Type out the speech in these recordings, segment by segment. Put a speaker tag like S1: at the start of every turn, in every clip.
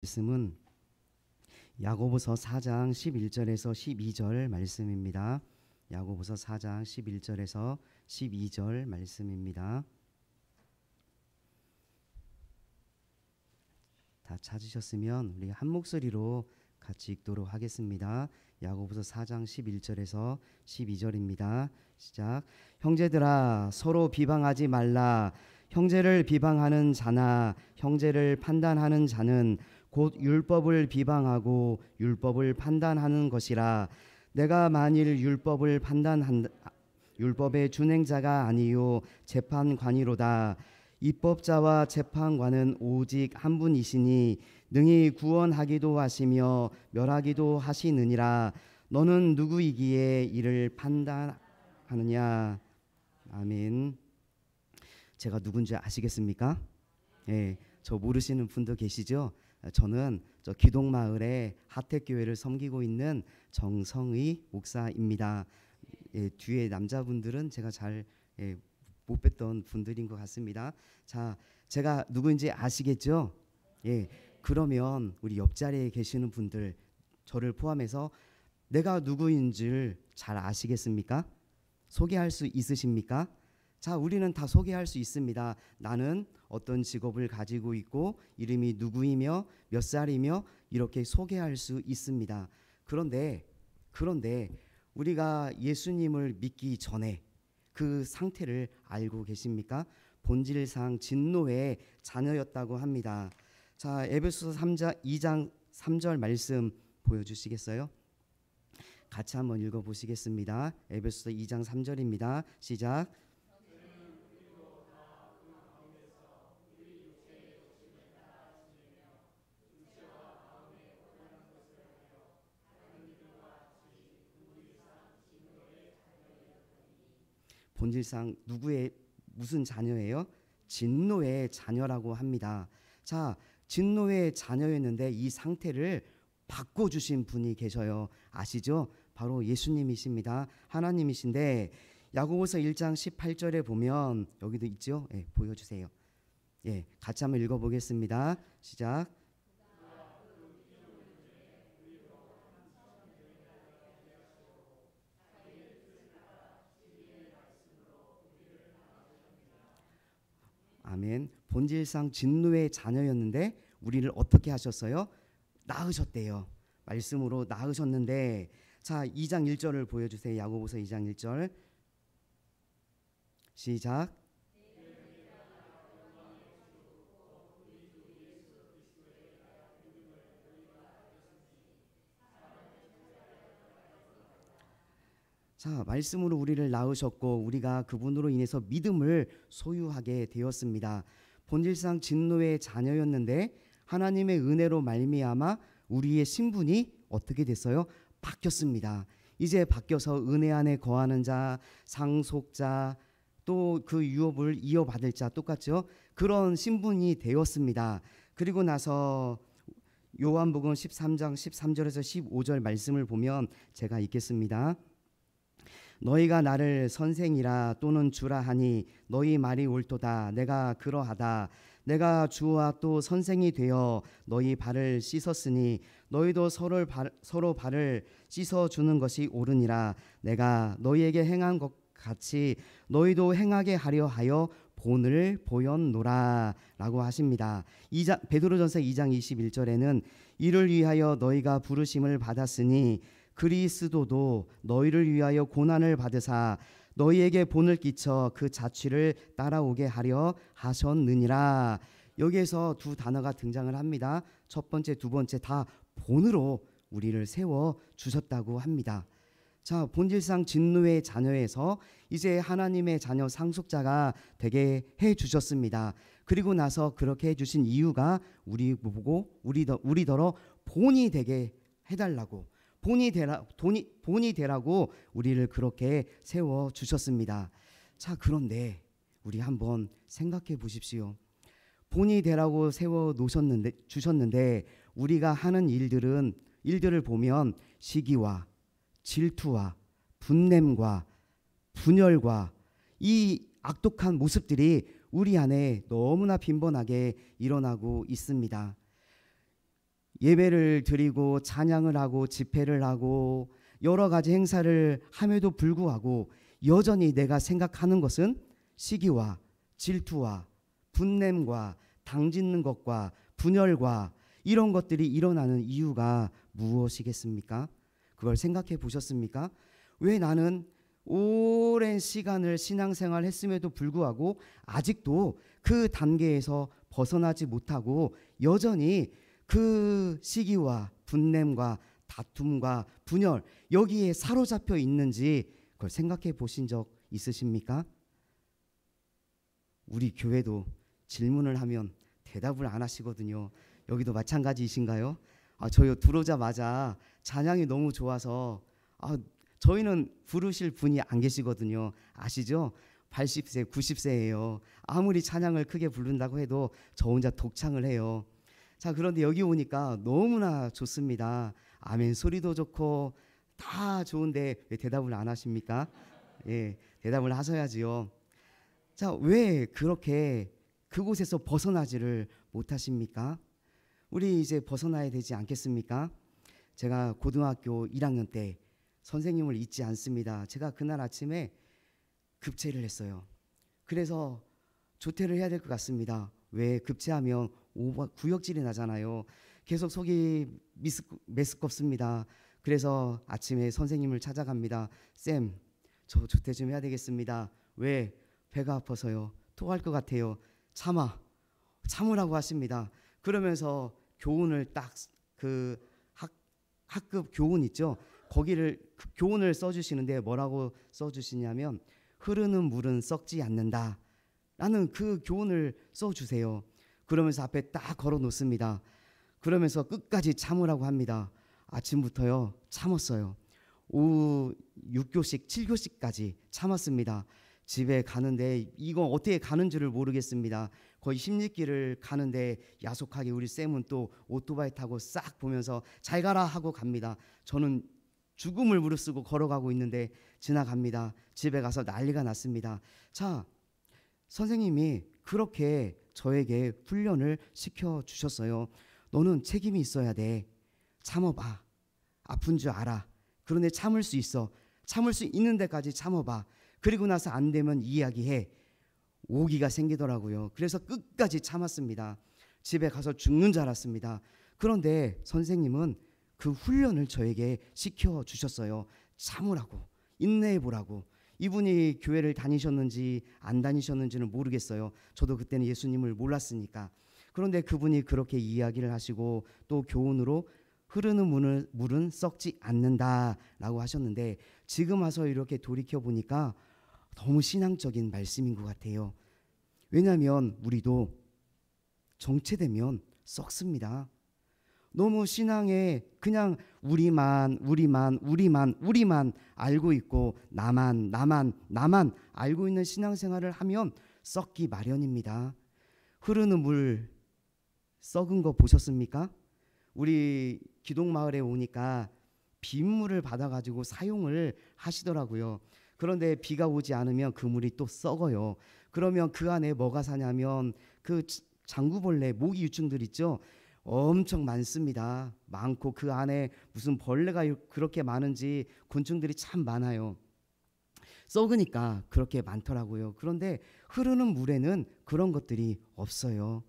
S1: 말씀은 야고보서 4장 11절에서 12절 말씀입니다. 야고보서 4장 11절에서 12절 말씀입니다. 다 찾으셨으면 우리 한 목소리로 같이 읽도록 하겠습니다. 야고보서 4장 11절에서 12절입니다. 시작. 형제들아 서로 비방하지 말라. 형제를 비방하는 자나 형제를 판단하는 자는 곧 율법을 비방하고 율법을 판단하는 것이라. 내가 만일 율법의 준행자가 아니요 재판관이로다. 입법자와 재판관은 오직 한 분이시니 능히 구원하기도 하시며 멸하기도 하시느니라. 너는 누구이기에 이를 판단하느냐. 아멘. 제가 누군지 아시겠습니까? 예, 저 모르시는 분도 계시죠? 저는 저 기동마을의 하택교회를 섬기고 있는 정성의 목사입니다. 예, 뒤에 남자분들은 제가 잘 못 뵀던 분들인 것 같습니다. 자, 제가 누구인지 아시겠죠? 예, 그러면 우리 옆자리에 계시는 분들 저를 포함해서 내가 누구인지를 잘 아시겠습니까? 소개할 수 있으십니까? 자, 우리는 다 소개할 수 있습니다. 나는 어떤 직업을 가지고 있고 이름이 누구이며 몇 살이며 이렇게 소개할 수 있습니다. 그런데 우리가 예수님을 믿기 전에 그 상태를 알고 계십니까? 본질상 진노의 자녀였다고 합니다. 자, 에베소서 2장 3절 말씀 보여주시겠어요? 같이 한번 읽어보시겠습니다. 에베소서 2장 3절입니다. 시작. 본질상 누구의 무슨 자녀예요? 진노의 자녀라고 합니다. 자, 진노의 자녀였는데 이 상태를 바꿔주신 분이 계셔요. 아시죠? 바로 예수님이십니다. 하나님이신데 야고보서 1장 18절에 보면 여기도 있죠? 예, 보여주세요. 예, 같이 한번 읽어보겠습니다. 시작. 아멘. 본질상 진노의 자녀였는데 우리를 어떻게 하셨어요? 낳으셨대요. 말씀으로 낳으셨는데, 자, 2장 1절을 보여주세요. 야고보서 2장 1절 시작. 자, 말씀으로 우리를 낳으셨고 우리가 그분으로 인해서 믿음을 소유하게 되었습니다. 본질상 진노의 자녀였는데 하나님의 은혜로 말미암아 우리의 신분이 어떻게 됐어요? 바뀌었습니다. 이제 바뀌어서 은혜 안에 거하는 자, 상속자, 또 그 유업을 이어받을 자, 똑같죠? 그런 신분이 되었습니다. 그리고 나서 요한복음 13장 13절에서 15절 말씀을 보면 제가 읽겠습니다. 너희가 나를 선생이라 또는 주라 하니 너희 말이 옳도다. 내가 그러하다. 내가 주와 또 선생이 되어 너희 발을 씻었으니 너희도 서로 발을 씻어주는 것이 옳으니라. 내가 너희에게 행한 것 같이 너희도 행하게 하려 하여 본을 보였노라 라고 하십니다. 베드로전서 2장 21절에는 이를 위하여 너희가 부르심을 받았으니 그리스도도 너희를 위하여 고난을 받으사 너희에게 본을 끼쳐 그 자취를 따라오게 하려 하셨느니라. 여기에서 두 단어가 등장을 합니다. 첫 번째, 두 번째 다 본으로 우리를 세워 주셨다고 합니다. 자, 본질상 진노의 자녀에서 이제 하나님의 자녀 상속자가 되게 해 주셨습니다. 그리고 나서 그렇게 해 주신 이유가 우리 보고 우리더러 본이 되게 해달라고, 본이 되라고 우리를 그렇게 세워 주셨습니다. 자, 그런데 우리 한번 생각해 보십시오. 본이 되라고 세워 주셨는데 우리가 하는 일들을 보면 시기와 질투와 분냄과 분열과 이 악독한 모습들이 우리 안에 너무나 빈번하게 일어나고 있습니다. 예배를 드리고 찬양을 하고 집회를 하고 여러 가지 행사를 함에도 불구하고 여전히 내가 생각하는 것은 시기와 질투와 분냄과 당짓는 것과 분열과 이런 것들이 일어나는 이유가 무엇이겠습니까? 그걸 생각해 보셨습니까? 왜 나는 오랜 시간을 신앙생활 했음에도 불구하고 아직도 그 단계에서 벗어나지 못하고 여전히 그 시기와 분냄과 다툼과 분열 여기에 사로잡혀 있는지 그걸 생각해 보신 적 있으십니까? 우리 교회도 질문을 하면 대답을 안 하시거든요. 여기도 마찬가지이신가요? 저희 들어오자마자 찬양이 너무 좋아서 저희는 부르실 분이 안 계시거든요. 아시죠? 80세, 90세예요. 아무리 찬양을 크게 부른다고 해도 저 혼자 독창을 해요. 자, 그런데 여기 오니까 너무나 좋습니다. 아멘 소리도 좋고 다 좋은데 왜 대답을 안 하십니까? 예, 대답을 하셔야지요. 자, 왜 그렇게 그곳에서 벗어나지를 못하십니까? 우리 이제 벗어나야 되지 않겠습니까? 제가 고등학교 1학년 때 선생님을 잊지 않습니다. 제가 그날 아침에 급제를 했어요. 그래서 조퇴를 해야 될 것 같습니다. 왜 급제하면 구역질이 나잖아요. 계속 속이 메스껍습니다. 그래서 아침에 선생님을 찾아갑니다. 쌤, 저 조퇴 좀 해야 되겠습니다. 왜? 배가 아파서요. 토할 것 같아요. 참으라고 하십니다. 그러면서 교훈을 딱 그 학급 교훈 있죠. 거기를 교훈을 써주시는데 뭐라고 써주시냐면 흐르는 물은 썩지 않는다 라는 그 교훈을 써주세요. 그러면서 앞에 딱 걸어 놓습니다. 그러면서 끝까지 참으라고 합니다. 아침부터요 참았어요. 오후 6교시 7교시까지 참았습니다. 집에 가는데 이거 어떻게 가는지를 모르겠습니다. 거의 16길을 가는데 야속하게 우리 쌤은 또 오토바이 타고 싹 보면서 잘 가라 하고 갑니다. 저는 죽음을 무릅쓰고 걸어가고 있는데 지나갑니다. 집에 가서 난리가 났습니다. 자, 선생님이 그렇게 저에게 훈련을 시켜주셨어요. 너는 책임이 있어야 돼. 참아봐. 아픈 줄 알아. 그런데 참을 수 있어. 참을 수 있는 데까지 참아봐. 그리고 나서 안 되면 이야기해. 오기가 생기더라고요. 그래서 끝까지 참았습니다. 집에 가서 죽는 줄 알았습니다. 그런데 선생님은 그 훈련을 저에게 시켜주셨어요. 참으라고, 인내해보라고. 이분이 교회를 다니셨는지 안 다니셨는지는 모르겠어요. 저도 그때는 예수님을 몰랐으니까. 그런데 그분이 그렇게 이야기를 하시고 또 교훈으로 흐르는 물은 썩지 않는다라고 하셨는데 지금 와서 이렇게 돌이켜보니까 너무 신앙적인 말씀인 것 같아요. 왜냐하면 우리도 정체되면 썩습니다. 너무 신앙에 그냥 우리만 알고 있고 나만 알고 있는 신앙생활을 하면 썩기 마련입니다. 흐르는 물 썩은 거 보셨습니까? 우리 기동마을에 오니까 빗물을 받아가지고 사용을 하시더라고요. 그런데 비가 오지 않으면 그 물이 또 썩어요. 그러면 그 안에 뭐가 사냐면 그 장구벌레, 모기 유충들 있죠. 엄청 많습니다. 많고 그 안에 무슨 벌레가 그렇게 많은지 곤충들이 참 많아요. 썩으니까 그렇게 많더라고요. 그런데 흐르는 물에는 그런 것들이 없어요.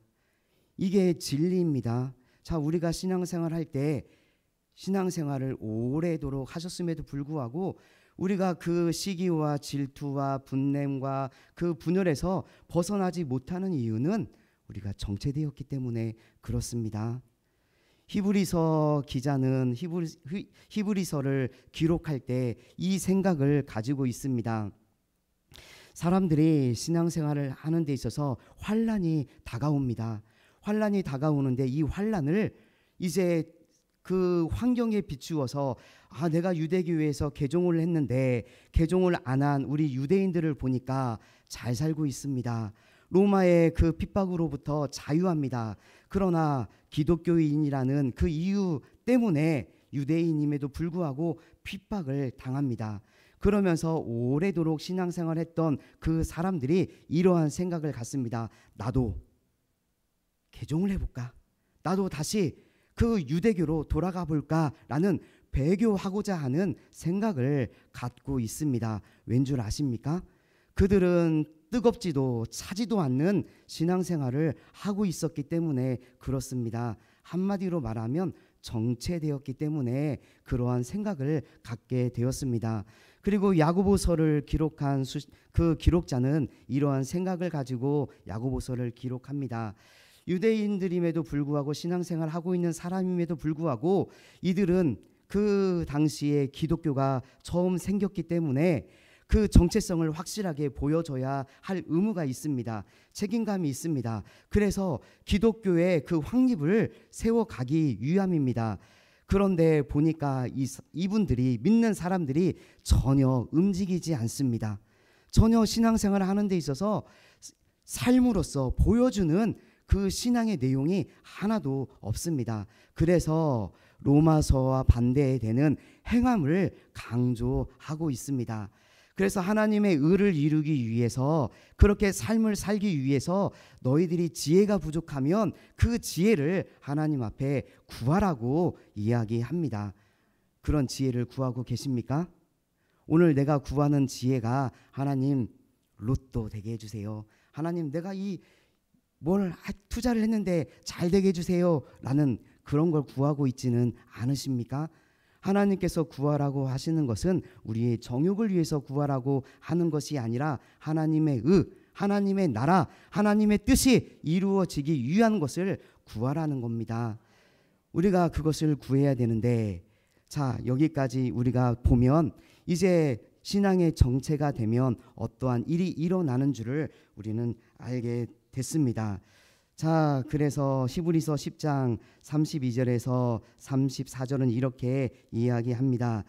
S1: 이게 진리입니다. 자, 우리가 신앙생활 할 때 신앙생활을 오래도록 하셨음에도 불구하고 우리가 그 시기와 질투와 분냄과 그 분열에서 벗어나지 못하는 이유는 우리가 정체되었기 때문에 그렇습니다. 히브리서 기자는 히브리서를 기록할 때 이 생각을 가지고 있습니다. 사람들이 신앙생활을 하는 데 있어서 환난이 다가옵니다. 환난이 다가오는데 이 환난을 이제 그 환경에 비추어서 내가 유대교회에서 개종을 했는데 개종을 안 한 우리 유대인들을 보니까 잘 살고 있습니다. 로마의 그 핍박으로부터 자유합니다. 그러나 기독교인이라는 그 이유 때문에 유대인임에도 불구하고 핍박을 당합니다. 그러면서 오래도록 신앙생활했던 그 사람들이 이러한 생각을 갖습니다. 나도 개종을 해볼까? 나도 다시 그 유대교로 돌아가 볼까라는 배교하고자 하는 생각을 갖고 있습니다. 왠 줄 아십니까? 그들은 뜨겁지도 차지도 않는 신앙생활을 하고 있었기 때문에 그렇습니다. 한마디로 말하면 정체되었기 때문에 그러한 생각을 갖게 되었습니다. 그리고 야고보서를 기록한 그 기록자는 이러한 생각을 가지고 야고보서를 기록합니다. 유대인들임에도 불구하고 신앙생활을 하고 있는 사람임에도 불구하고 이들은 그 당시에 기독교가 처음 생겼기 때문에 그 정체성을 확실하게 보여줘야 할 의무가 있습니다. 책임감이 있습니다. 그래서 기독교의 그 확립을 세워가기 위함입니다. 그런데 보니까 이분들이 믿는 사람들이 전혀 움직이지 않습니다. 전혀 신앙생활을 하는 데 있어서 삶으로서 보여주는 그 신앙의 내용이 하나도 없습니다. 그래서 로마서와 반대되는 행함을 강조하고 있습니다. 그래서 하나님의 의를 이루기 위해서, 그렇게 삶을 살기 위해서 너희들이 지혜가 부족하면 그 지혜를 하나님 앞에 구하라고 이야기합니다. 그런 지혜를 구하고 계십니까? 오늘 내가 구하는 지혜가 하나님 로또 되게 해주세요. 하나님 내가 뭘 투자를 했는데 잘 되게 해주세요 라는 그런 걸 구하고 있지는 않으십니까? 하나님께서 구하라고 하시는 것은 우리의 정욕을 위해서 구하라고 하는 것이 아니라 하나님의 의, 하나님의 나라, 하나님의 뜻이 이루어지기 위한 것을 구하라는 겁니다. 우리가 그것을 구해야 되는데, 자, 여기까지 우리가 보면 이제 신앙의 정체가 되면 어떠한 일이 일어나는 줄을 우리는 알게 됐습니다. 자, 그래서 히브리서 10장 32절에서 34절은 이렇게 이야기합니다.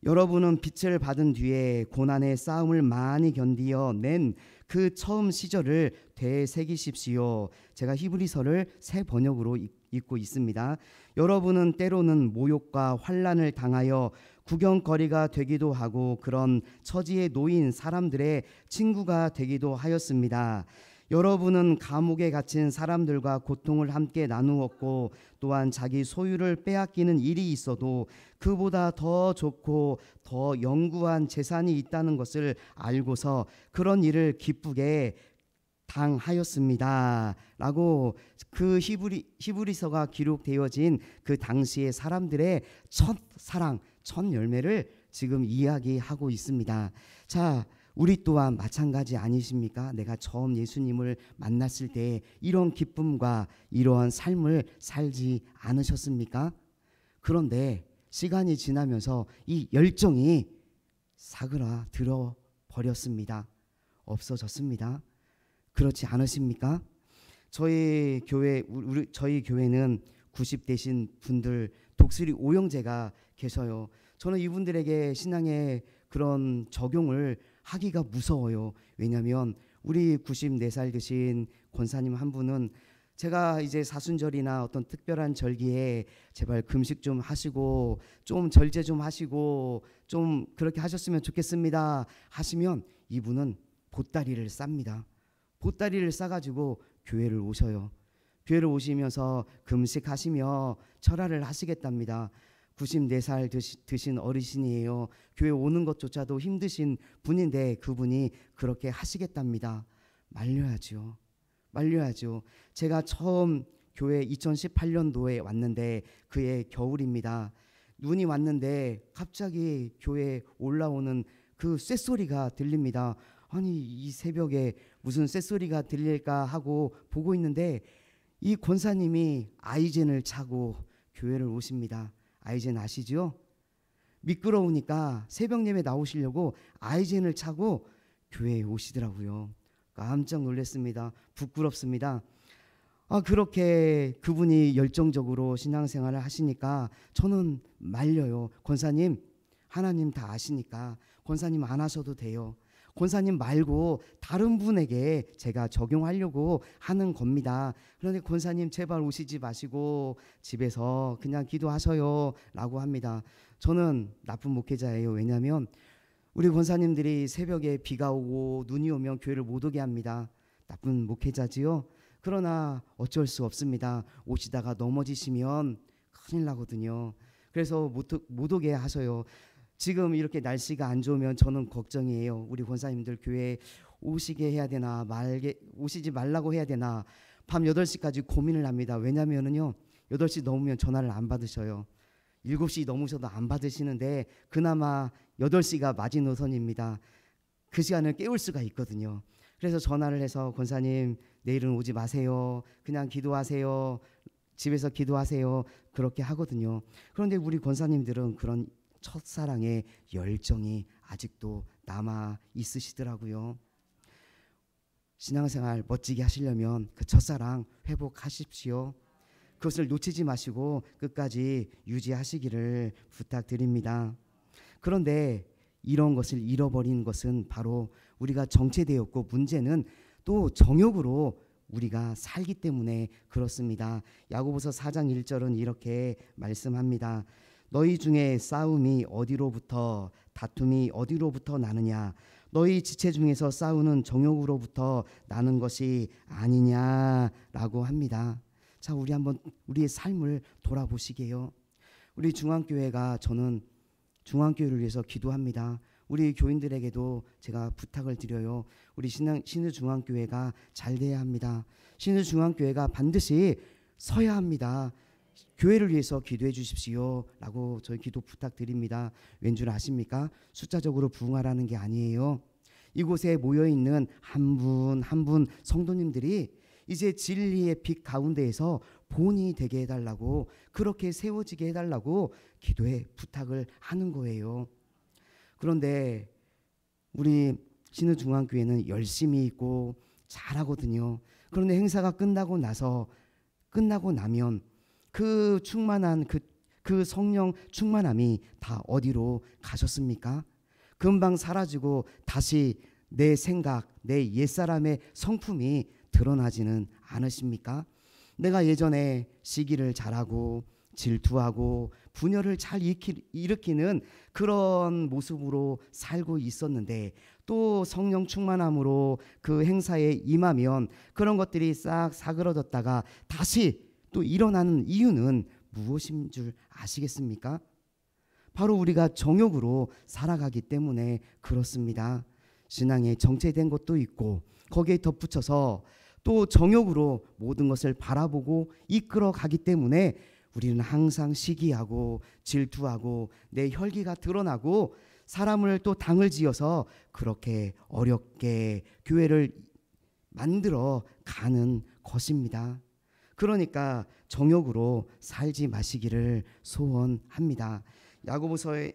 S1: 여러분은 빛을 받은 뒤에 고난의 싸움을 많이 견디어 낸 그 처음 시절을 되새기십시오. 제가 히브리서를 새 번역으로 읽고 있습니다. 여러분은 때로는 모욕과 환난을 당하여 구경거리가 되기도 하고 그런 처지에 놓인 사람들의 친구가 되기도 하였습니다. 여러분은 감옥에 갇힌 사람들과 고통을 함께 나누었고 또한 자기 소유를 빼앗기는 일이 있어도 그보다 더 좋고 더 영구한 재산이 있다는 것을 알고서 그런 일을 기쁘게 당하였습니다. 라고 그 히브리서가 기록되어진 그 당시의 사람들의 첫 사랑, 첫 열매를 지금 이야기하고 있습니다. 자, 우리 또한 마찬가지 아니십니까? 내가 처음 예수님을 만났을 때 이런 기쁨과 이러한 삶을 살지 않으셨습니까? 그런데 시간이 지나면서 이 열정이 사그라들어 버렸습니다. 없어졌습니다. 그렇지 않으십니까? 저희 교회는 90 되신 분들 독수리 오영재가 계셔요. 저는 이분들에게 신앙의 그런 적용을 하기가 무서워요. 왜냐하면 우리 94살 되신 권사님 한 분은 제가 이제 사순절이나 어떤 특별한 절기에 제발 금식 좀 하시고 좀 절제 좀 하시고 좀 그렇게 하셨으면 좋겠습니다 하시면 이분은 보따리를 쌉니다. 보따리를 싸가지고 교회를 오셔요. 교회를 오시면서 금식하시며 철화를 하시겠답니다. 94살 드신 어르신이에요. 교회 오는 것조차도 힘드신 분인데 그분이 그렇게 하시겠답니다. 말려야죠. 말려야죠. 제가 처음 교회 2018년도에 왔는데 그해 겨울입니다. 눈이 왔는데 갑자기 교회에 올라오는 그 쇳소리가 들립니다. 아니 이 새벽에 무슨 쇳소리가 들릴까 하고 보고 있는데 이 권사님이 아이젠을 차고 교회를 오십니다. 아이젠 아시죠? 미끄러우니까 새벽 예배 나오시려고 아이젠을 차고 교회에 오시더라고요. 깜짝 놀랐습니다. 부끄럽습니다. 그렇게 그분이 열정적으로 신앙생활을 하시니까 저는 말려요. 권사님, 하나님 다 아시니까 권사님 안 하셔도 돼요. 권사님 말고 다른 분에게 제가 적용하려고 하는 겁니다. 그런데 권사님 제발 오시지 마시고 집에서 그냥 기도하셔요 라고 합니다. 저는 나쁜 목회자예요. 왜냐하면 우리 권사님들이 새벽에 비가 오고 눈이 오면 교회를 못 오게 합니다. 나쁜 목회자지요. 그러나 어쩔 수 없습니다. 오시다가 넘어지시면 큰일 나거든요. 그래서 못 오게 하셔요. 지금 이렇게 날씨가 안 좋으면 저는 걱정이에요. 우리 권사님들 교회에 오시게 해야 되나 오시지 말라고 해야 되나 밤 8시까지 고민을 합니다. 왜냐면은요 8시 넘으면 전화를 안 받으셔요. 7시 넘으셔도 안 받으시는데 그나마 8시가 마지노선입니다. 그 시간을 깨울 수가 있거든요. 그래서 전화를 해서 권사님 내일은 오지 마세요. 그냥 기도하세요. 집에서 기도하세요. 그렇게 하거든요. 그런데 우리 권사님들은 그런 첫사랑의 열정이 아직도 남아 있으시더라고요. 신앙생활 멋지게 하시려면 그 첫사랑 회복하십시오. 그것을 놓치지 마시고 끝까지 유지하시기를 부탁드립니다. 그런데 이런 것을 잃어버린 것은 바로 우리가 정체되었고 문제는 또 정욕으로 우리가 살기 때문에 그렇습니다. 야고보서 4장 1절은 이렇게 말씀합니다. 너희 중에 싸움이 어디로부터 다툼이 어디로부터 나느냐 너희 지체 중에서 싸우는 정욕으로부터 나는 것이 아니냐라고 합니다. 자, 우리 한번 우리의 삶을 돌아보시게요. 우리 중앙교회가 저는 중앙교회를 위해서 기도합니다. 우리 교인들에게도 제가 부탁을 드려요. 우리 신의중앙교회가 잘 돼야 합니다. 신의중앙교회가 반드시 서야 합니다. 교회를 위해서 기도해 주십시오 라고 저희 기도 부탁드립니다. 왠 줄 아십니까? 숫자적으로 부흥하라는 게 아니에요. 이곳에 모여있는 한 분 한 분 성도님들이 이제 진리의 빛 가운데에서 본이 되게 해달라고 그렇게 세워지게 해달라고 기도에 부탁을 하는 거예요. 그런데 우리 신의중앙교회는 열심히 있고 잘하거든요. 그런데 행사가 끝나고 나면 그 충만한 그 성령 충만함이 다 어디로 가셨습니까? 금방 사라지고 다시 내 생각, 내 옛사람의 성품이 드러나지는 않으십니까? 내가 예전에 시기를 잘하고 질투하고 분열을 잘 일으키는 그런 모습으로 살고 있었는데 또 성령 충만함으로 그 행사에 임하면 그런 것들이 싹 사그러졌다가 다시 또 일어나는 이유는 무엇인 줄 아시겠습니까? 바로 우리가 정욕으로 살아가기 때문에 그렇습니다. 신앙에 정체된 것도 있고 거기에 덧붙여서 또 정욕으로 모든 것을 바라보고 이끌어 가기 때문에 우리는 항상 시기하고 질투하고 내 혈기가 드러나고 사람을 또 당을 지어서 그렇게 어렵게 교회를 만들어 가는 것입니다. 그러니까 정욕으로 살지 마시기를 소원합니다. 야고보서에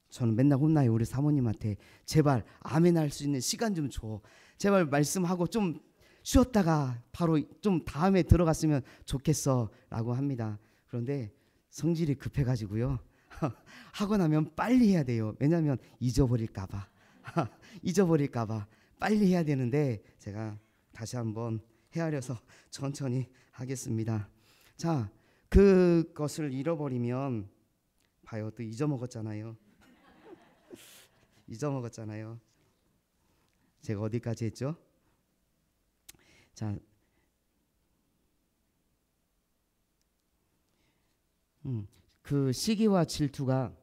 S1: 저는 맨날 혼나요. 우리 사모님한테 제발 아멘 할 수 있는 시간 좀 줘. 제발 말씀하고 좀 쉬었다가 바로 좀 다음에 들어갔으면 좋겠어 라고 합니다. 그런데 성질이 급해가지고요. 하고 나면 빨리 해야 돼요. 왜냐하면 잊어버릴까봐 빨리 해야 되는데 제가 다시 한번 헤아려서 천천히 하겠습니다. 자, 그것을 잃어버리면 봐요. 또 잊어먹었잖아요. 제가 어디까지 했죠? 자, 그 시기와 질투가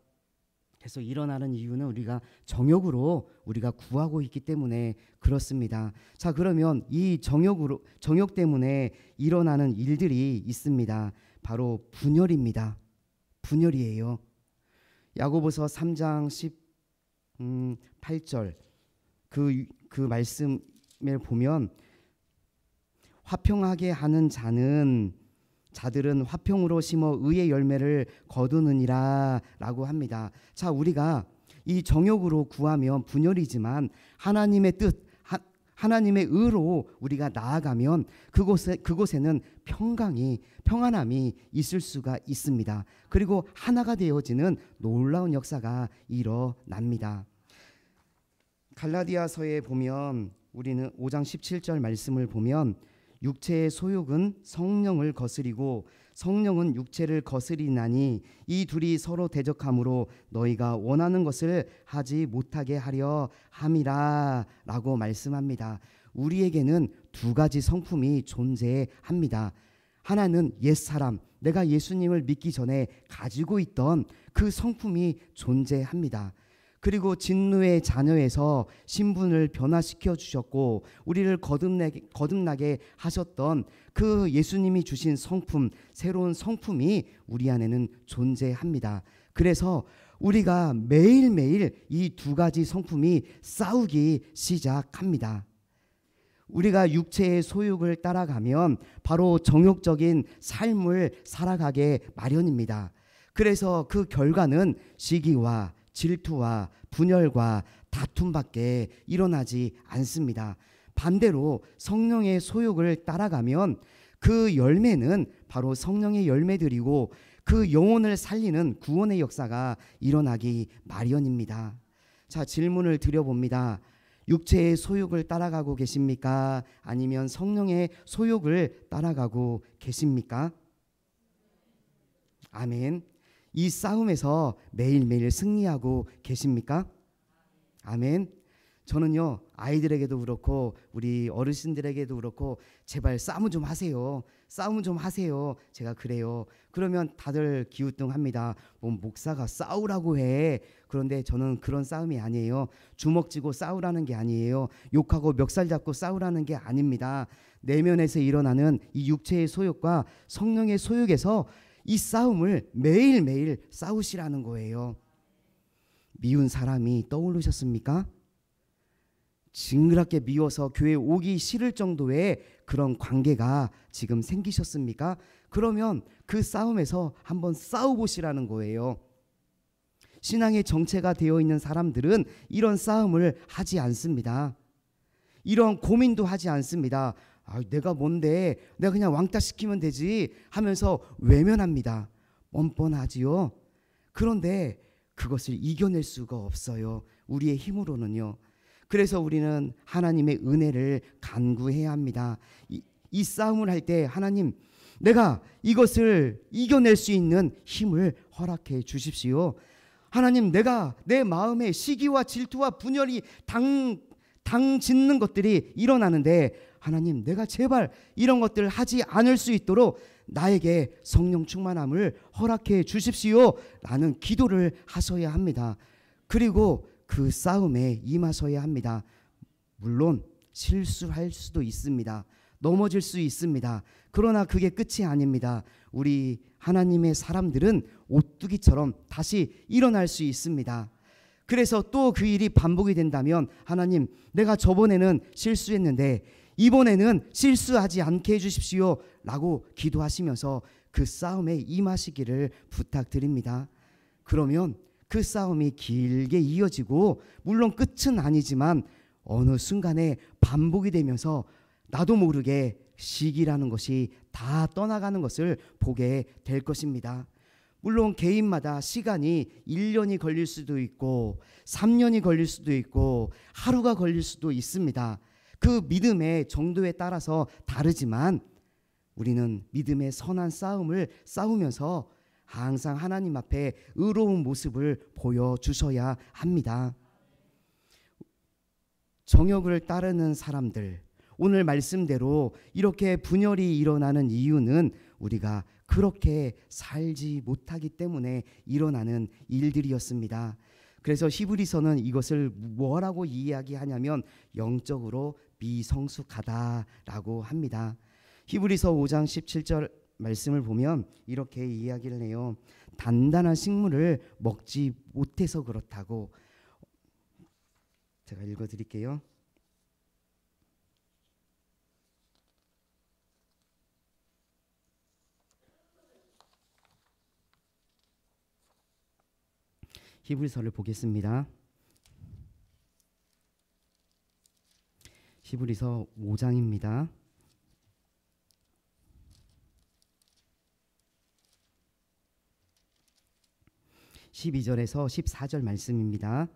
S1: 계속 일어나는 이유는 우리가 정욕으로 우리가 구하고 있기 때문에 그렇습니다. 자, 그러면 이 정욕 때문에 일어나는 일들이 있습니다. 바로 분열입니다. 분열이에요. 야고보서 3장 18절 그 말씀을 보면 화평하게 하는 자들은 화평으로 심어 의의 열매를 거두느니라 라고 합니다. 자, 우리가 이 정욕으로 구하면 분열이지만 하나님의 뜻, 하나님의 의로 우리가 나아가면 그곳에는 평안함이 있을 수가 있습니다. 그리고 하나가 되어지는 놀라운 역사가 일어납니다. 갈라디아서에 보면 우리는 5장 17절 말씀을 보면 육체의 소욕은 성령을 거스리고 성령은 육체를 거스리나니 이 둘이 서로 대적함으로 너희가 원하는 것을 하지 못하게 하려 함이라 라고 말씀합니다. 우리에게는 두 가지 성품이 존재합니다. 하나는 옛사람, 내가 예수님을 믿기 전에 가지고 있던 그 성품이 존재합니다. 그리고 진노의 자녀에서 신분을 변화시켜 주셨고 우리를 거듭나게 하셨던 그 예수님이 주신 성품, 새로운 성품이 우리 안에는 존재합니다. 그래서 우리가 매일매일 이 두 가지 성품이 싸우기 시작합니다. 우리가 육체의 소욕을 따라가면 바로 정욕적인 삶을 살아가게 마련입니다. 그래서 그 결과는 시기와 질투와 분열과 다툼밖에 일어나지 않습니다. 반대로 성령의 소욕을 따라가면 그 열매는 바로 성령의 열매들이고 그 영혼을 살리는 구원의 역사가 일어나기 마련입니다. 자, 질문을 드려봅니다. 육체의 소욕을 따라가고 계십니까? 아니면 성령의 소욕을 따라가고 계십니까? 아멘. 이 싸움에서 매일매일 승리하고 계십니까? 아멘. 저는요, 아이들에게도 그렇고 우리 어르신들에게도 그렇고 제발 싸움 좀 하세요. 싸움 좀 하세요. 제가 그래요. 그러면 다들 기우뚱합니다. 뭐 목사가 싸우라고 해. 그런데 저는 그런 싸움이 아니에요. 주먹 쥐고 싸우라는 게 아니에요. 욕하고 멱살 잡고 싸우라는 게 아닙니다. 내면에서 일어나는 이 육체의 소욕과 성령의 소욕에서 이 싸움을 매일매일 싸우시라는 거예요. 미운 사람이 떠오르셨습니까? 징그럽게 미워서 교회 오기 싫을 정도의 그런 관계가 지금 생기셨습니까? 그러면 그 싸움에서 한번 싸워보시라는 거예요. 신앙의 정체가 되어 있는 사람들은 이런 싸움을 하지 않습니다. 이런 고민도 하지 않습니다. 내가 뭔데, 내가 그냥 왕따 시키면 되지 하면서 외면합니다. 뻔뻔하지요. 그런데 그것을 이겨낼 수가 없어요. 우리의 힘으로는요. 그래서 우리는 하나님의 은혜를 간구해야 합니다. 이 싸움을 할 때 하나님, 내가 이것을 이겨낼 수 있는 힘을 허락해 주십시오. 하나님, 내가 내 마음에 시기와 질투와 분열이 당짓는 것들이 일어나는데 하나님, 내가 제발 이런 것들을 하지 않을 수 있도록 나에게 성령 충만함을 허락해 주십시오 라는 기도를 하셔야 합니다. 그리고 그 싸움에 임하셔야 합니다. 물론 실수할 수도 있습니다. 넘어질 수 있습니다. 그러나 그게 끝이 아닙니다. 우리 하나님의 사람들은 오뚜기처럼 다시 일어날 수 있습니다. 그래서 또 그 일이 반복이 된다면 하나님, 내가 저번에는 실수했는데 이번에는 실수하지 않게 해주십시오 라고 기도하시면서 그 싸움에 임하시기를 부탁드립니다. 그러면 그 싸움이 길게 이어지고 물론 끝은 아니지만 어느 순간에 반복이 되면서 나도 모르게 시기라는 것이 다 떠나가는 것을 보게 될 것입니다. 물론 개인마다 시간이 1년이 걸릴 수도 있고 3년이 걸릴 수도 있고 하루가 걸릴 수도 있습니다. 그 믿음의 정도에 따라서 다르지만 우리는 믿음의 선한 싸움을 싸우면서 항상 하나님 앞에 의로운 모습을 보여주셔야 합니다. 정욕을 따르는 사람들, 오늘 말씀대로 이렇게 분열이 일어나는 이유는 우리가 그렇게 살지 못하기 때문에 일어나는 일들이었습니다. 그래서 히브리서는 이것을 뭐라고 이야기하냐면 영적으로 미성숙하다라고 합니다. 히브리서 5장 17절 말씀을 보면 이렇게 이야기를 해요. 단단한 식물을 먹지 못해서 그렇다고. 제가 읽어드릴게요. 히브리서를 보겠습니다. 히브리서 5장입니다. 12절에서 14절 말씀입니다.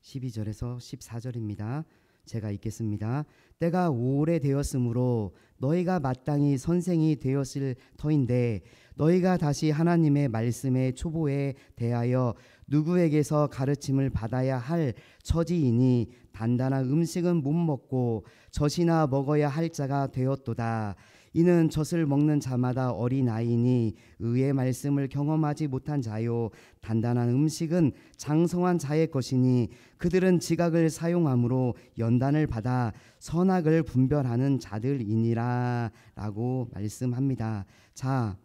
S1: 12절에서 14절입니다. 제가 읽겠습니다. 때가 오래되었으므로 너희가 마땅히 선생이 되었을 터인데 너희가 다시 하나님의 말씀의 초보에 대하여 누구에게서 가르침을 받아야 할 처지이니 단단한 음식은 못 먹고 젖이나 먹어야 할 자가 되었도다. 이는 젖을 먹는 자마다 어린아이니 의의 말씀을 경험하지 못한 자요 단단한 음식은 장성한 자의 것이니 그들은 지각을 사용함으로 연단을 받아 선악을 분별하는 자들이니라 라고 말씀합니다. 자,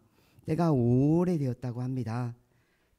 S1: 때가 오래되었다고 합니다.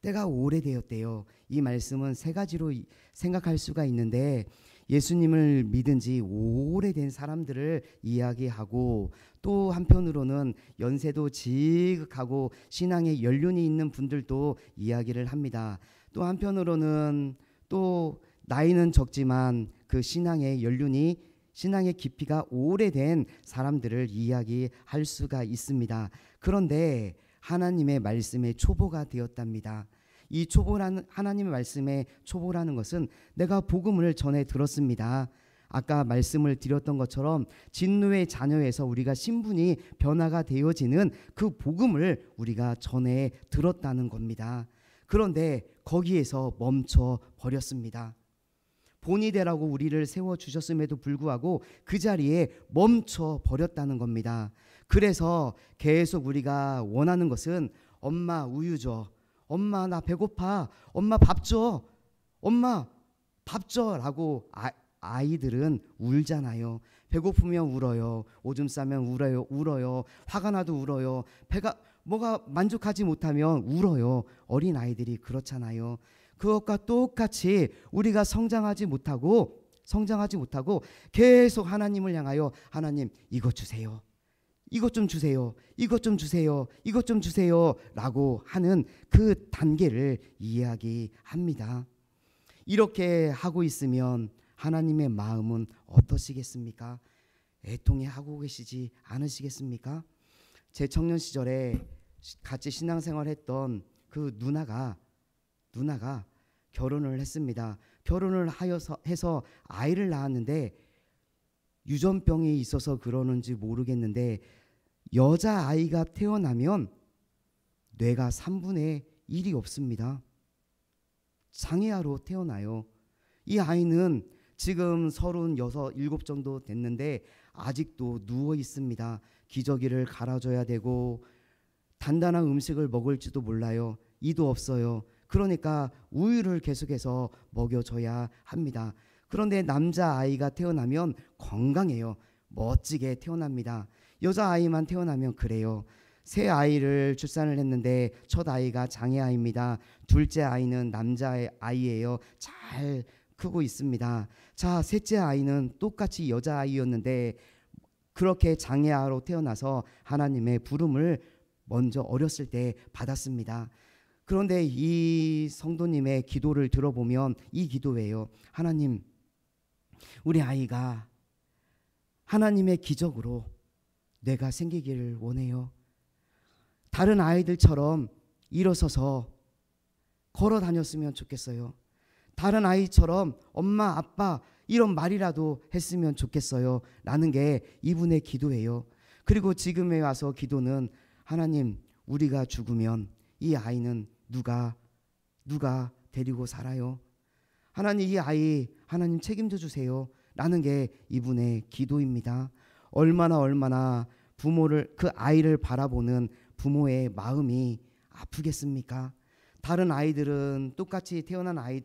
S1: 때가 오래되었대요. 이 말씀은 세 가지로 생각할 수가 있는데 예수님을 믿은 지 오래된 사람들을 이야기하고 또 한편으로는 연세도 지극하고 신앙에 연륜이 있는 분들도 이야기를 합니다. 또 한편으로는 또 나이는 적지만 그 신앙의 연륜이 신앙의 깊이가 오래된 사람들을 이야기할 수가 있습니다. 그런데 하나님의 말씀의 초보가 되었답니다. 이 초보라는 하나님의 말씀의 초보라는 것은 내가 복음을 전해 들었습니다. 아까 말씀을 드렸던 것처럼 진노의 자녀에서 우리가 신분이 변화가 되어지는 그 복음을 우리가 전해 들었다는 겁니다. 그런데 거기에서 멈춰 버렸습니다. 본이 되라고 우리를 세워주셨음에도 불구하고 그 자리에 멈춰 버렸다는 겁니다. 그래서 계속 우리가 원하는 것은 엄마 우유 줘, 엄마 나 배고파, 엄마 밥 줘, 엄마 밥 줘 라고 아이들은 울잖아요. 배고프면 울어요. 오줌 싸면 울어요. 화가 나도 울어요. 배가 뭐가 만족하지 못하면 울어요. 어린아이들이 그렇잖아요. 그것과 똑같이 우리가 성장하지 못하고 계속 하나님을 향하여 하나님 이것 주세요. 이것 좀 주세요. 이것 좀 주세요. 이것 좀 주세요. 라고 하는 그 단계를 이야기합니다. 이렇게 하고 있으면 하나님의 마음은 어떠시겠습니까? 애통해하고 계시지 않으시겠습니까? 제 청년 시절에 같이 신앙생활했던 그 누나가 결혼을 했습니다. 결혼을 해서 아이를 낳았는데 유전병이 있어서 그러는지 모르겠는데 여자아이가 태어나면 뇌가 3분의 1이 없습니다. 장애아로 태어나요. 이 아이는 지금 36, 7 정도 됐는데 아직도 누워 있습니다. 기저귀를 갈아줘야 되고 단단한 음식을 먹을지도 몰라요. 이도 없어요. 그러니까 우유를 계속해서 먹여줘야 합니다. 그런데 남자아이가 태어나면 건강해요. 멋지게 태어납니다. 여자아이만 태어나면 그래요. 새 아이를 출산을 했는데 첫 아이가 장애아입니다. 둘째 아이는 남자아이예요. 잘 크고 있습니다. 자, 셋째 아이는 똑같이 여자아이였는데 그렇게 장애아로 태어나서 하나님의 부름을 먼저 어렸을 때 받았습니다. 그런데 이 성도님의 기도를 들어보면 이 기도예요. 하나님, 우리 아이가 하나님의 기적으로 뇌가 생기기를 원해요. 다른 아이들처럼 일어서서 걸어 다녔으면 좋겠어요. 다른 아이처럼 엄마, 아빠 이런 말이라도 했으면 좋겠어요. 라는 게 이분의 기도예요. 그리고 지금에 와서 기도는 하나님, 우리가 죽으면 이 아이는 누가 데리고 살아요? 하나님, 이 아이 하나님 책임져 주세요. 라는 게 이분의 기도입니다. 얼마나 부모를 그 아이를 바라보는 부모의 마음이 아프겠습니까? 다른 아이들은 똑같이 태어난 아이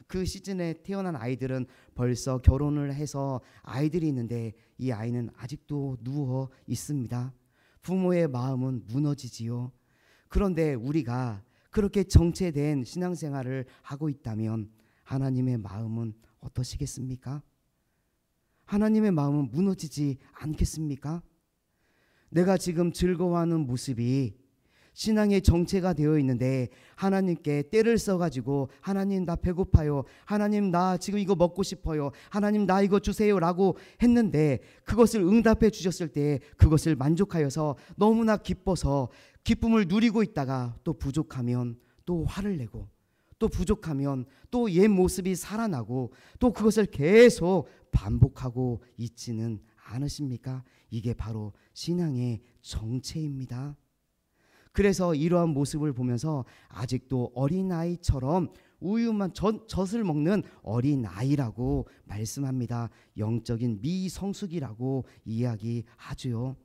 S1: 그 시즌에 태어난 아이들은 벌써 결혼을 해서 아이들이 있는데 이 아이는 아직도 누워 있습니다. 부모의 마음은 무너지지요. 그런데 우리가 그렇게 정체된 신앙생활을 하고 있다면 하나님의 마음은 어떠시겠습니까? 하나님의 마음은 무너지지 않겠습니까? 내가 지금 즐거워하는 모습이 신앙의 정체가 되어 있는데 하나님께 때를 써가지고 하나님 나 배고파요, 하나님 나 지금 이거 먹고 싶어요, 하나님 나 이거 주세요 라고 했는데 그것을 응답해 주셨을 때 그것을 만족하여서 너무나 기뻐서 기쁨을 누리고 있다가 또 부족하면 또 화를 내고 또 부족하면 또 옛 모습이 살아나고 또 그것을 계속 반복하고 있지는 않으십니까? 이게 바로 신앙의 정체입니다. 그래서 이러한 모습을 보면서 아직도 어린아이처럼 우유만 젖을 먹는 어린아이라고 말씀합니다. 영적인 미성숙이라고 이야기하죠.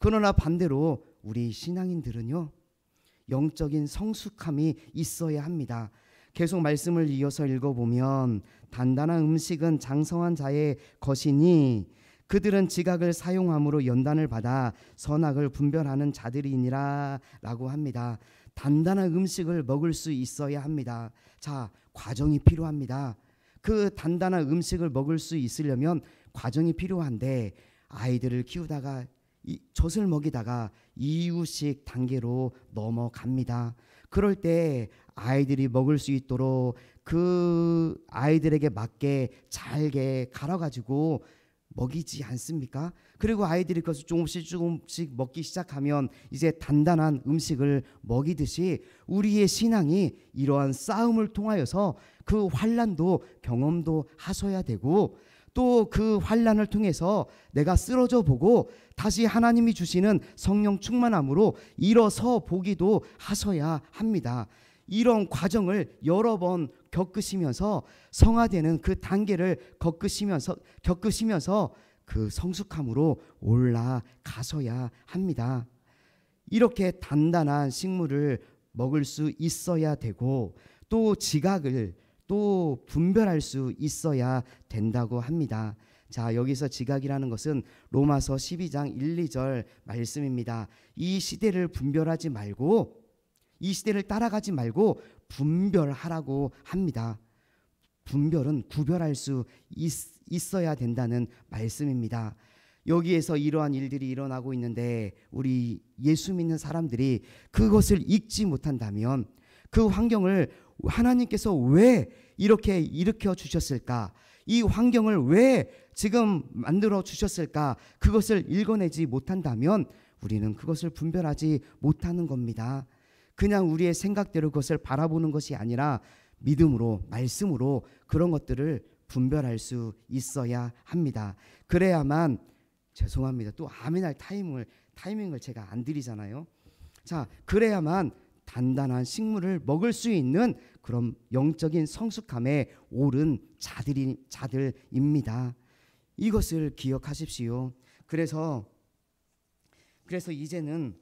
S1: 그러나 반대로 우리 신앙인들은요, 영적인 성숙함이 있어야 합니다. 계속 말씀을 이어서 읽어보면 단단한 음식은 장성한 자의 것이니 그들은 지각을 사용함으로 연단을 받아 선악을 분별하는 자들이니라 라고 합니다. 단단한 음식을 먹을 수 있어야 합니다. 자, 과정이 필요합니다. 그 단단한 음식을 먹을 수 있으려면 과정이 필요한데, 아이들을 키우다가 젖을 먹이다가 이유식 단계로 넘어갑니다. 그럴 때 아이들이 먹을 수 있도록 그 아이들에게 맞게 잘게 갈아가지고 먹이지 않습니까? 그리고 아이들이 그것을 조금씩 먹기 시작하면 이제 단단한 음식을 먹이듯이 우리의 신앙이 이러한 싸움을 통하여서 그 환난도 경험도 하셔야 되고, 또 그 환난을 통해서 내가 쓰러져 보고 다시 하나님이 주시는 성령 충만함으로 일어서 보기도 하셔야 합니다. 이런 과정을 여러 번 겪으시면서 성화되는 그 단계를 겪으시면서 그 성숙함으로 올라가셔야 합니다. 이렇게 단단한 식물을 먹을 수 있어야 되고, 또 지각을 또 분별할 수 있어야 된다고 합니다. 자, 여기서 지각이라는 것은 로마서 12장 1, 2절 말씀입니다. 이 시대를 분별하지 말고, 이 시대를 따라가지 말고 분별하라고 합니다. 분별은 구별할 수 있어야 된다는 말씀입니다. 여기에서 이러한 일들이 일어나고 있는데 우리 예수 믿는 사람들이 그것을 읽지 못한다면, 그 환경을 하나님께서 왜 이렇게 일으켜 주셨을까? 이 환경을 왜 지금 만들어 주셨을까? 그것을 읽어내지 못한다면 우리는 그것을 분별하지 못하는 겁니다. 그냥 우리의 생각대로 그것을 바라보는 것이 아니라 믿음으로, 말씀으로 그런 것들을 분별할 수 있어야 합니다. 그래야만, 죄송합니다, 또 아멘할 타이밍을 제가 안 드리잖아요. 자, 그래야만 단단한 식물을 먹을 수 있는 그런 영적인 성숙함에 오른 자들입니다. 이것을 기억하십시오. 그래서 이제는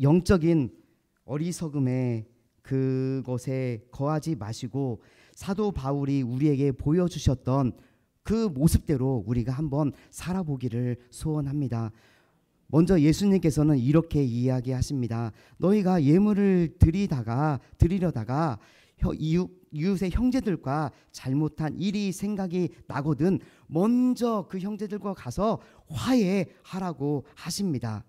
S1: 영적인 어리석음에 그것에 거하지 마시고 사도 바울이 우리에게 보여주셨던 그 모습대로 우리가 한번 살아보기를 소원합니다. 먼저 예수님께서는 이렇게 이야기하십니다. 너희가 예물을 드리려다가 이웃의 형제들과 잘못한 일이 생각이 나거든 먼저 그 형제들과 가서 화해하라고 하십니다.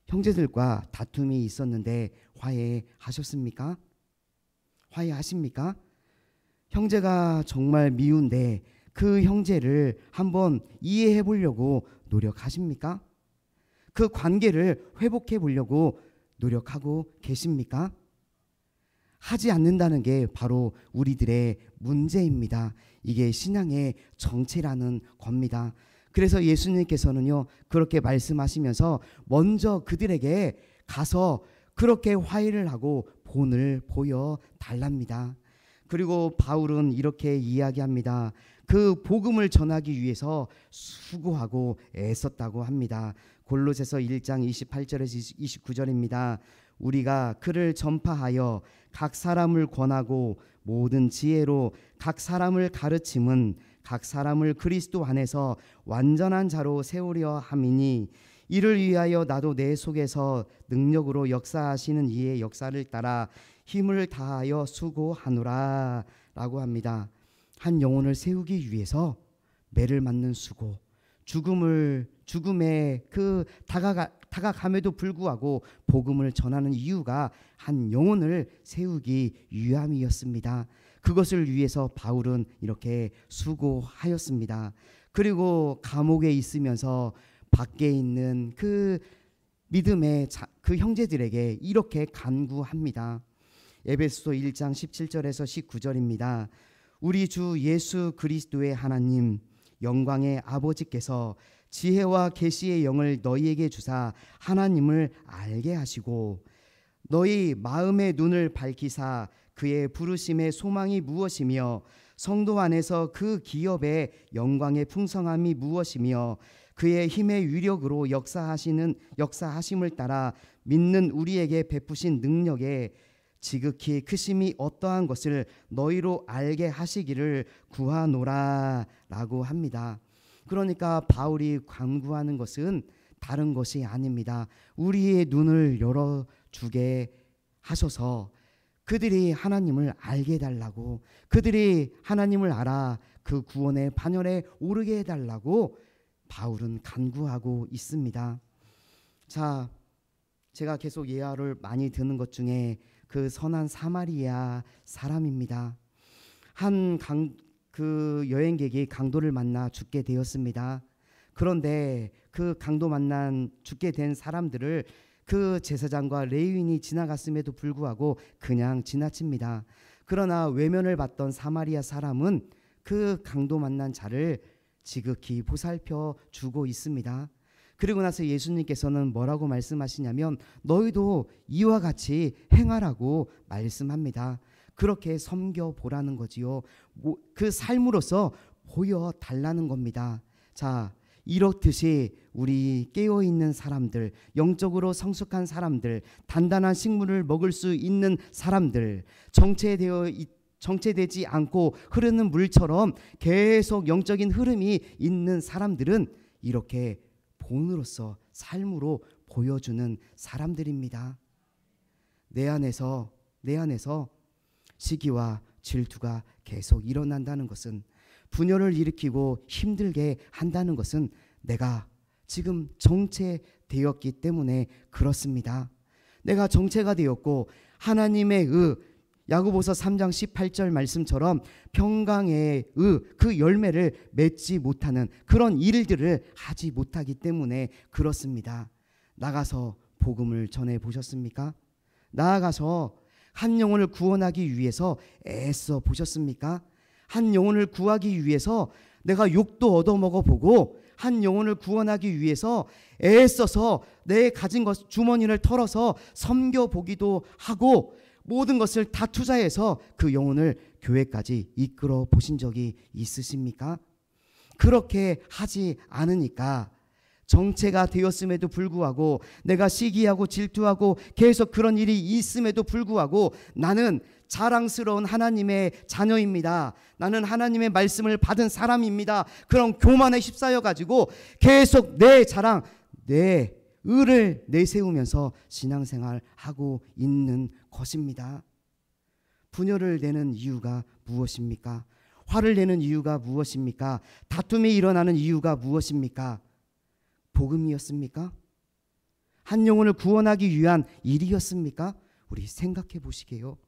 S1: 형제들과 다툼이 있었는데 화해하셨습니까? 화해하십니까? 형제가 정말 미운데 그 형제를 한번 이해해 보려고 노력하십니까? 그 관계를 회복해 보려고 노력하고 계십니까? 하지 않는다는 게 바로 우리들의 문제입니다. 이게 신앙의 정체라는 겁니다. 그래서 예수님께서는요, 그렇게 말씀하시면서 먼저 그들에게 가서 그렇게 화해를 하고 본을 보여 달랍니다. 그리고 바울은 이렇게 이야기합니다. 그 복음을 전하기 위해서 수고하고 애썼다고 합니다. 골로새서 1장 28절에서 29절입니다. 우리가 그를 전파하여 각 사람을 권하고 모든 지혜로 각 사람을 가르침은 각 사람을 그리스도 안에서 완전한 자로 세우려 함이니 이를 위하여 나도 내 속에서 능력으로 역사하시는 이의 역사를 따라 힘을 다하여 수고하노라 라고 합니다. 한 영혼을 세우기 위해서 매를 맞는 수고, 죽음에 그 다가감에도 불구하고 복음을 전하는 이유가 한 영혼을 세우기 위함이었습니다. 그것을 위해서 바울은 이렇게 수고하였습니다. 그리고 감옥에 있으면서 밖에 있는 그 믿음의 그 형제들에게 이렇게 간구합니다. 에베소서 1장 17절에서 19절입니다. 우리 주 예수 그리스도의 하나님 영광의 아버지께서 지혜와 계시의 영을 너희에게 주사 하나님을 알게 하시고 너희 마음의 눈을 밝히사 그의 부르심의 소망이 무엇이며 성도 안에서 그 기업의 영광의 풍성함이 무엇이며 그의 힘의 위력으로 역사하심을 따라 믿는 우리에게 베푸신 능력에 지극히 크심이 어떠한 것을 너희로 알게 하시기를 구하노라 라고 합니다. 그러니까 바울이 간구하는 것은 다른 것이 아닙니다. 우리의 눈을 열어주게 하셔서 그들이 하나님을 알게 해달라고, 그들이 하나님을 알아 그 구원의 반열에 오르게 해달라고 바울은 간구하고 있습니다. 자, 제가 계속 예화를 많이 드는 것 중에 그 선한 사마리아 사람입니다. 그 여행객이 강도를 만나 죽게 되었습니다. 그런데 그 강도 만난 죽게 된 사람들을 그 제사장과 레위인이 지나갔음에도 불구하고 그냥 지나칩니다. 그러나 외면을 받던 사마리아 사람은 그 강도 만난 자를 지극히 보살펴 주고 있습니다. 그리고 나서 예수님께서는 뭐라고 말씀하시냐면 너희도 이와 같이 행하라고 말씀합니다. 그렇게 섬겨보라는 거지요. 그 삶으로서 보여달라는 겁니다. 자, 이렇듯이 우리 깨어있는 사람들, 영적으로 성숙한 사람들, 단단한 식물을 먹을 수 있는 사람들, 정체되지 않고 흐르는 물처럼 계속 영적인 흐름이 있는 사람들은 이렇게 본으로서 삶으로 보여주는 사람들입니다. 내 안에서 시기와 질투가 계속 일어난다는 것은, 분열을 일으키고 힘들게 한다는 것은 내가 지금 정체되었기 때문에 그렇습니다. 내가 정체가 되었고 하나님의 야고보서 3장 18절 말씀처럼 평강의 그 열매를 맺지 못하는 그런 일들을 하지 못하기 때문에 그렇습니다. 나가서 복음을 전해 보셨습니까? 나아가서 한 영혼을 구원하기 위해서 애써 보셨습니까? 한 영혼을 구하기 위해서 내가 욕도 얻어먹어 보고 한 영혼을 구원하기 위해서 애써서 내 가진 것 주머니를 털어서 섬겨보기도 하고 모든 것을 다 투자해서 그 영혼을 교회까지 이끌어 보신 적이 있으십니까? 그렇게 하지 않으니까 정체가 되었음에도 불구하고 내가 시기하고 질투하고 계속 그런 일이 있음에도 불구하고 나는 자랑스러운 하나님의 자녀입니다. 나는 하나님의 말씀을 받은 사람입니다. 그런 교만에 휩싸여 가지고 계속 내 자랑, 내 의를 내세우면서 신앙생활하고 있는 것입니다. 분열을 내는 이유가 무엇입니까? 화를 내는 이유가 무엇입니까? 다툼이 일어나는 이유가 무엇입니까? 복음이었습니까? 한 영혼을 구원하기 위한 일이었습니까? 우리 생각해 보시게요.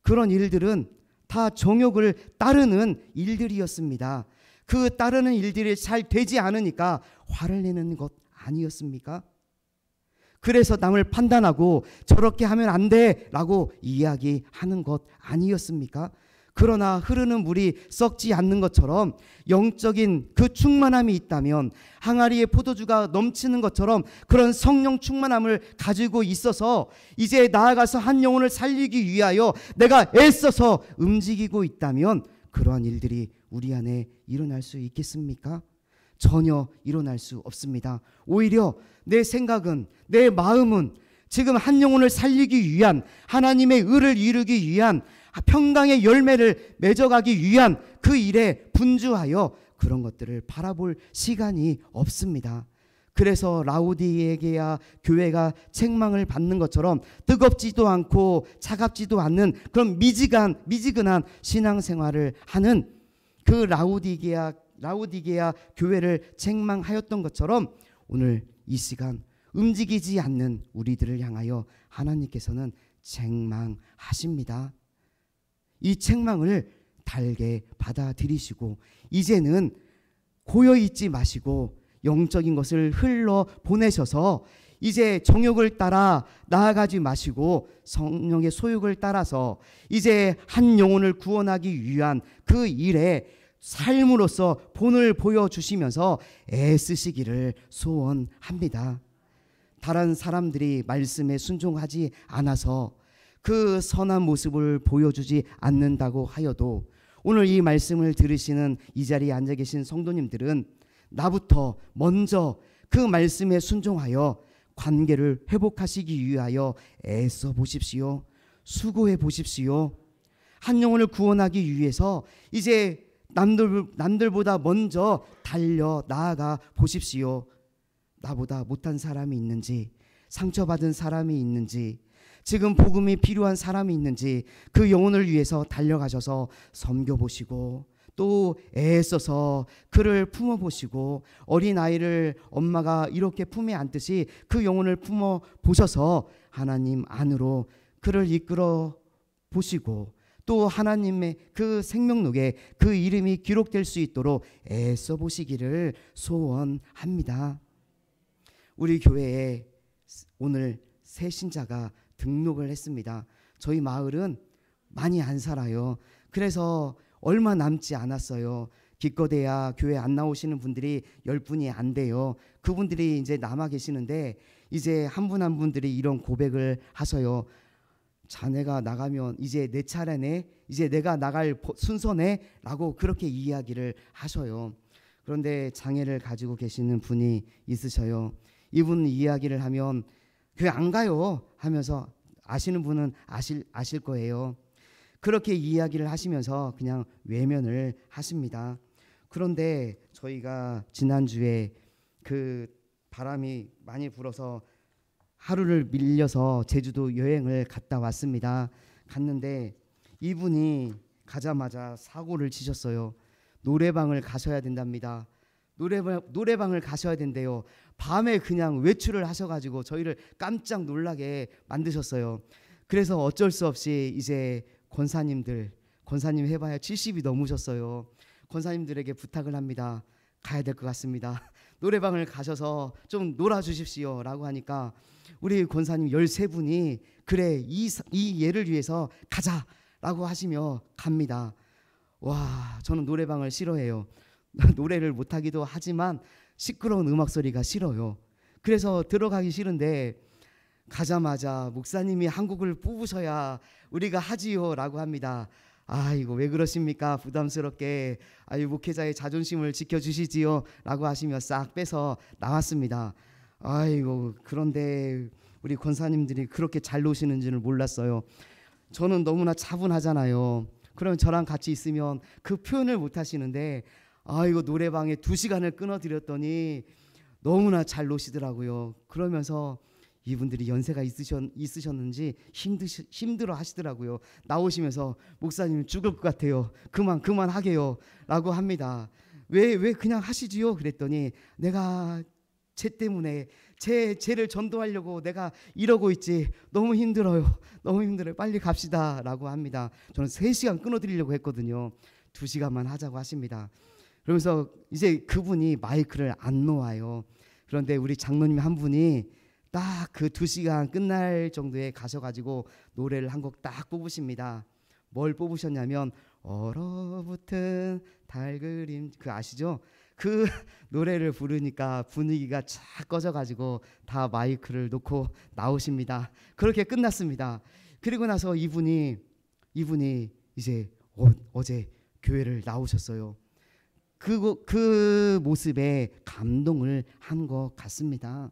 S1: 그런 일들은 다 정욕을 따르는 일들이었습니다. 그 따르는 일들이 잘 되지 않으니까 화를 내는 것 아니었습니까? 그래서 남을 판단하고 저렇게 하면 안 돼 라고 이야기하는 것 아니었습니까? 그러나 흐르는 물이 썩지 않는 것처럼 영적인 그 충만함이 있다면 항아리에 포도주가 넘치는 것처럼 그런 성령 충만함을 가지고 있어서 이제 나아가서 한 영혼을 살리기 위하여 내가 애써서 움직이고 있다면 그러한 일들이 우리 안에 일어날 수 있겠습니까? 전혀 일어날 수 없습니다. 오히려 내 생각은, 내 마음은 지금 한 영혼을 살리기 위한, 하나님의 의를 이루기 위한, 평강의 열매를 맺어가기 위한 그 일에 분주하여 그런 것들을 바라볼 시간이 없습니다. 그래서 라우디게아 교회가 책망을 받는 것처럼 뜨겁지도 않고 차갑지도 않는 그런 미지근한 신앙생활을 하는 그 라우디게아 교회를 책망하였던 것처럼 오늘 이 시간 움직이지 않는 우리들을 향하여 하나님께서는 책망하십니다. 이 책망을 달게 받아들이시고 이제는 고여있지 마시고 영적인 것을 흘러 보내셔서 이제 정욕을 따라 나아가지 마시고 성령의 소욕을 따라서 이제 한 영혼을 구원하기 위한 그 일에 삶으로서 본을 보여주시면서 애쓰시기를 소원합니다. 다른 사람들이 말씀에 순종하지 않아서 그 선한 모습을 보여주지 않는다고 하여도 오늘 이 말씀을 들으시는 이 자리에 앉아 계신 성도님들은 나부터 먼저 그 말씀에 순종하여 관계를 회복하시기 위하여 애써 보십시오. 수고해 보십시오. 한 영혼을 구원하기 위해서 이제 남들보다 먼저 달려 나아가 보십시오. 나보다 못한 사람이 있는지, 상처받은 사람이 있는지, 지금 복음이 필요한 사람이 있는지 그 영혼을 위해서 달려가셔서 섬겨보시고 또 애써서 그를 품어보시고, 어린아이를 엄마가 이렇게 품에 안듯이 그 영혼을 품어보셔서 하나님 안으로 그를 이끌어 보시고 또 하나님의 그 생명록에 그 이름이 기록될 수 있도록 애써 보시기를 소원합니다. 우리 교회에 오늘 새 신자가 등록을 했습니다. 저희 마을은 많이 안 살아요. 그래서 얼마 남지 않았어요. 기껏해야 교회 안 나오시는 분들이 10분이 안 돼요. 그분들이 이제 남아 계시는데 이제 한 분 한 분들이 이런 고백을 하셔요. 자네가 나가면 이제 내 차례네, 이제 내가 나갈 순서네 라고 그렇게 이야기를 하셔요. 그런데 장애를 가지고 계시는 분이 있으셔요. 이분 이야기를 하면 교회 안 가요 하면서, 아시는 분은 아실 거예요. 그렇게 이야기를 하시면서 그냥 외면을 하십니다. 그런데 저희가 지난주에 그 바람이 많이 불어서 하루를 밀려서 제주도 여행을 갔다 왔습니다. 갔는데 이분이 가자마자 사고를 치셨어요. 노래방을 가셔야 된답니다. 노래방을 가셔야 된대요. 밤에 그냥 외출을 하셔가지고 저희를 깜짝 놀라게 만드셨어요. 그래서 어쩔 수 없이 이제 권사님 해봐야 70이 넘으셨어요. 권사님들에게 부탁을 합니다. 가야 될 것 같습니다. 노래방을 가셔서 좀 놀아주십시오 라고 하니까 우리 권사님 13분이 그래 이 예를 위해서 가자 라고 하시며 갑니다. 와, 저는 노래방을 싫어해요. 노래를 못하기도 하지만 시끄러운 음악 소리가 싫어요. 그래서 들어가기 싫은데 가자마자 목사님이 한 곡을 뽑으셔야 우리가 하지요 라고 합니다. 아이고 왜 그러십니까? 부담스럽게. 아유, 목회자의 자존심을 지켜주시지요 라고 하시며 싹 빼서 나왔습니다. 아이고, 그런데 우리 권사님들이 그렇게 잘 노시는지를 몰랐어요. 저는 너무나 차분하잖아요. 그러면 저랑 같이 있으면 그 표현을 못 하시는데 아이고, 노래방에 2시간을 끊어드렸더니 너무나 잘 노시더라고요. 그러면서 이분들이 연세가 있으셨는지 힘들어 하시더라고요. 나오시면서 목사님 죽을 것 같아요. 그만하게요 라고 합니다. 왜 그냥 하시지요? 그랬더니 내가 쟤 때문에 쟤를 전도하려고 내가 이러고 있지. 너무 힘들어요. 빨리 갑시다 라고 합니다. 저는 3시간 끊어드리려고 했거든요. 2시간만 하자고 하십니다. 그러면서 이제 그분이 마이크를 안 놓아요. 그런데 우리 장로님 한 분이 딱 그 2시간 끝날 정도에 가셔가지고 노래를 한 곡 딱 뽑으십니다. 뭘 뽑으셨냐면 얼어붙은 달 그림, 그 아시죠? 그 노래를 부르니까 분위기가 쫙 꺼져가지고 다 마이크를 놓고 나오십니다. 그렇게 끝났습니다. 그리고 나서 이분이 이제 어제 교회를 나오셨어요. 그 모습에 감동을 한 것 같습니다.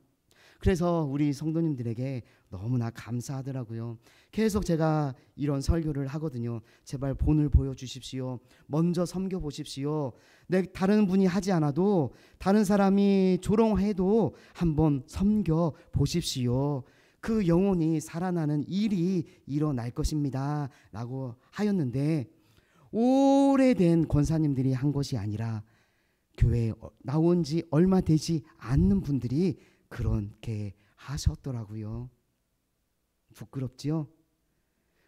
S1: 그래서 우리 성도님들에게 너무나 감사하더라고요. 계속 제가 이런 설교를 하거든요. 제발 본을 보여주십시오. 먼저 섬겨보십시오. 다른 분이 하지 않아도 다른 사람이 조롱해도 한번 섬겨보십시오. 그 영혼이 살아나는 일이 일어날 것입니다 라고 하였는데, 오래된 권사님들이 한 것이 아니라 교회에 나온 지 얼마 되지 않는 분들이 그렇게 하셨더라고요. 부끄럽지요?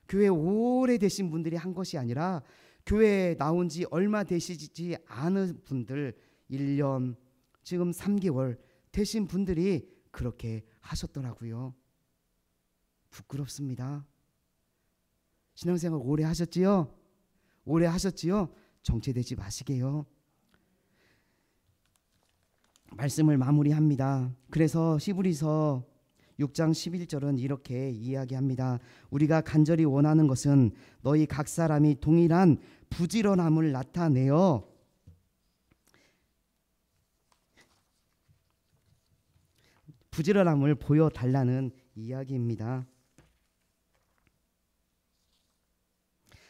S1: 교회 오래되신 분들이 한 것이 아니라 교회에 나온 지 얼마 되시지 않은 분들, 1년, 지금 3개월 되신 분들이 그렇게 하셨더라고요. 부끄럽습니다. 신앙생활 오래 하셨지요? 정체되지 마시게요. 말씀을 마무리합니다. 그래서 히브리서 6장 11절은 이렇게 이야기합니다. 우리가 간절히 원하는 것은 너희 각 사람이 동일한 부지런함을 나타내어 부지런함을 보여달라는 이야기입니다.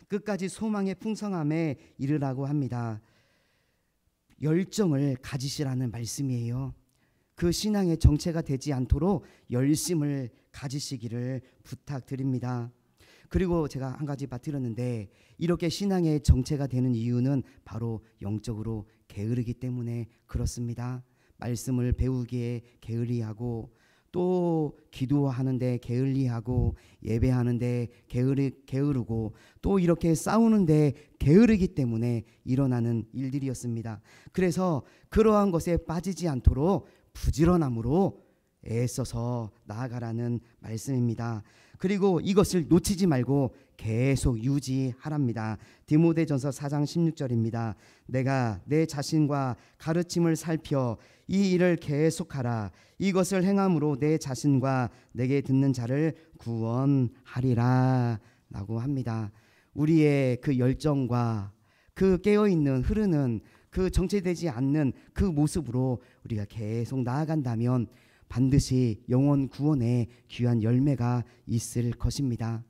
S1: 끝까지 소망의 풍성함에 이르라고 합니다. 열정을 가지시라는 말씀이에요. 그 신앙의 정체가 되지 않도록 열심을 가지시기를 부탁드립니다. 그리고 제가 한 가지 빠뜨렸는데, 이렇게 신앙의 정체가 되는 이유는 바로 영적으로 게으르기 때문에 그렇습니다. 말씀을 배우기에 게을리하고, 또 기도하는데 게을리하고, 예배하는데 게으르고, 또 이렇게 싸우는데 게으르기 때문에 일어나는 일들이었습니다. 그래서 그러한 것에 빠지지 않도록 부지런함으로 애써서 나아가라는 말씀입니다. 그리고 이것을 놓치지 말고 계속 유지하랍니다. 디모데전서 4장 16절입니다. 내가 내 자신과 가르침을 살펴 이 일을 계속하라. 이것을 행함으로 내 자신과 내게 듣는 자를 구원하리라 라고 합니다. 우리의 그 열정과 그 깨어있는 흐르는 그 정체되지 않는 그 모습으로 우리가 계속 나아간다면 반드시 영혼 구원의 귀한 열매가 있을 것입니다.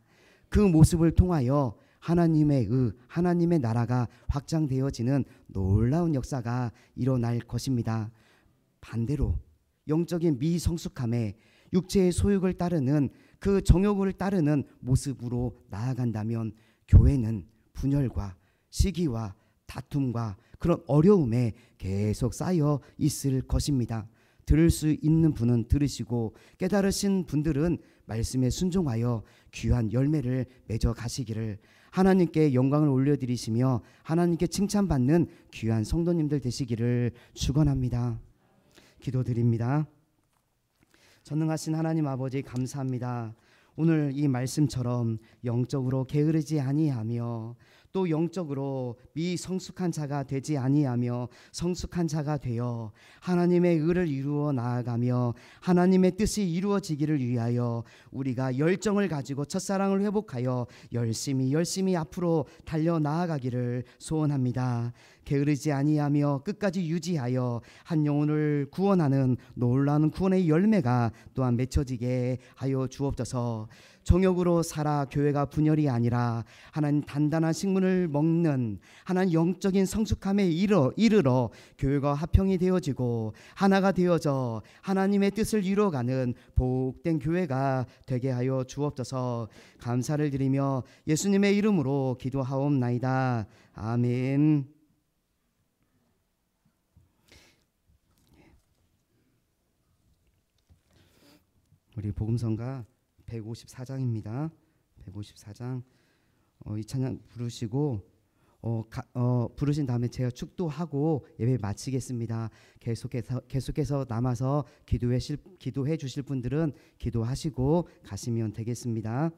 S1: 그 모습을 통하여 하나님의 하나님의 나라가 확장되어지는 놀라운 역사가 일어날 것입니다. 반대로 영적인 미성숙함에 육체의 소욕을 따르는 그 정욕을 따르는 모습으로 나아간다면 교회는 분열과 시기와 다툼과 그런 어려움에 계속 쌓여 있을 것입니다. 들을 수 있는 분은 들으시고, 깨달으신 분들은 말씀에 순종하여 귀한 열매를 맺어 가시기를, 하나님께 영광을 올려드리시며 하나님께 칭찬받는 귀한 성도님들 되시기를 축원합니다. 기도드립니다. 전능하신 하나님 아버지, 감사합니다. 오늘 이 말씀처럼 영적으로 게으르지 아니하며 또 영적으로 미성숙한 자가 되지 아니하며 성숙한 자가 되어 하나님의 의를 이루어 나아가며 하나님의 뜻이 이루어지기를 위하여 우리가 열정을 가지고 첫사랑을 회복하여 열심히 앞으로 달려 나아가기를 소원합니다. 게으르지 아니하며 끝까지 유지하여 한 영혼을 구원하는 놀라운 구원의 열매가 또한 맺혀지게 하여 주옵소서. 정욕으로 살아 교회가 분열이 아니라 하나님 단단한 식물을 먹는 하나님 영적인 성숙함에 이르러 교회가 화평이 되어지고 하나가 되어져 하나님의 뜻을 이루어가는 복된 교회가 되게 하여 주옵소서. 감사를 드리며 예수님의 이름으로 기도하옵나이다. 아멘. 우리 복음성가 154장입니다. 154장 이 찬양 부르시고 부르신 다음에 제가 축도하고 예배 마치겠습니다. 계속해서 남아서 기도해 주실 분들은 기도하시고 가시면 되겠습니다.